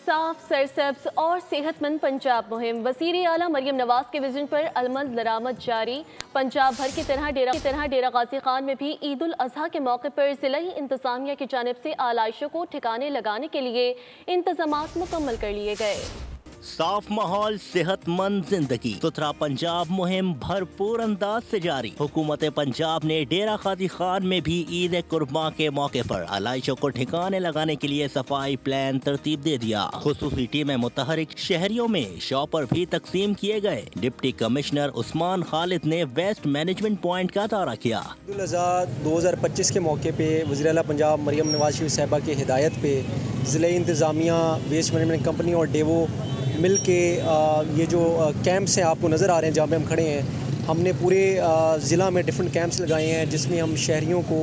साफ, सरसब्ज और सेहतमंद पंजाब मुहिम। वज़ीर आला मरियम नवाज के विजन पर अमल दरामद जारी। पंजाब भर की तरह डेरा गाजी खान में भी ईद उल अजहा के मौके पर ज़िला इंतज़ामिया की जानिब से आलाइशों को ठिकाने लगाने के लिए इंतज़ामात मुकम्मल कर लिए गए। साफ माहौल, सेहतमंद जिंदगी, सुथरा पंजाब मुहिम भरपूर अंदाज से जारी। हुकूमत पंजाब ने डेरा गाजी खान में भी ईद कुर्बान के मौके पर आलाइशों को ठिकाने लगाने के लिए सफाई प्लान तरतीब दे दिया। खुसूसी टीमें मुतहरिक शहरियों में शॉपर भी तकसीम किए गए। डिप्टी कमिश्नर उस्मान खालिद ने वेस्ट मैनेजमेंट पॉइंट का दौरा किया। ईद उल अज़हा 2025 के मौके पे वज़ीर आला पंजाब मरियम नवाज शरीफ साहिबा की हिदायत पे ज़िला इंतज़ामिया, वेस्ट मैनेजमेंट कंपनी और डेवो मिल के ये जो कैंप्स हैं आपको नज़र आ रहे हैं जहाँ पे हम खड़े हैं, हमने पूरे ज़िला में डिफरेंट कैंप्स लगाए हैं जिसमें हम शहरियों को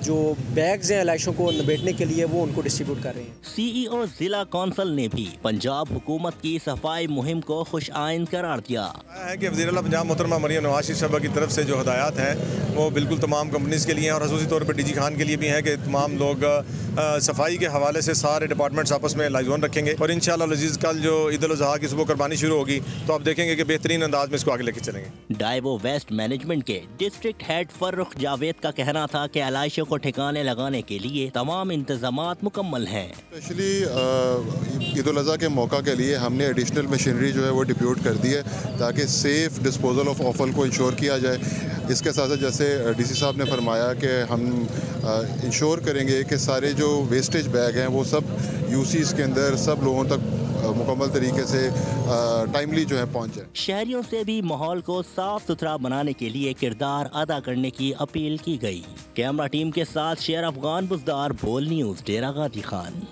जो बैग्स हैं आलाइशों को निबेटने के लिए वो उनको डिस्ट्रीब्यूट कर रहे हैं। CEO जिला कौंसल ने भी पंजाब हुकूमत की सफाई मुहिम को खुश आइन करार दिया है कि वज़ीर आला पंजाब मोहतरमा मरियम नवाज शरीफ साहिबा की तरफ से जो हदायत हैं वो बिल्कुल तमाम कंपनीज़ के लिए हैं और ख़ुसूसी तौर पर DG खान के लिए भी हैं कि तमाम लोग सफाई के हवाले से सारे डिपार्टमेंट्स आपस में लाइजोन रखेंगे और इंशाअल्लाह लजीज़ कल जो ईद उल अज़हा की सुबह कुर्बानी शुरू होगी तो आप देखेंगे कि बेहतरीन अंदाज में इसको आगे लेके चलेंगे। डाइवो वेस्ट मैनेजमेंट के डिस्ट्रिक्ट हेड फर्रुख जावेद का कहना था कि आलाइशों को ठिकाने लगाने के लिए तमाम इंतजामात मुकम्मल हैं। स्पेशली ईद उल अज़हा के मौका के लिए हमने एडिशनल मशीनरी जो है वो डिप्यूट कर दी है ताकि सेफ डिस्पोजल ऑफ ऑफल को इंश्योर किया जाए। इसके साथ साथ जैसे DC साहब ने फरमाया कि हम इंश्योर करेंगे कि सारे जो वेस्टेज बैग हैं वो सब UCs के अंदर सब लोगों तक मुकम्मल तरीके से टाइमली जो है पहुँचे। शहरियों से भी माहौल को साफ सुथरा बनाने के लिए किरदार अदा करने की अपील की गई। कैमरा टीम के साथ शेर अफगान बुज़दार, बोल न्यूज़, डेरा गाजी खान।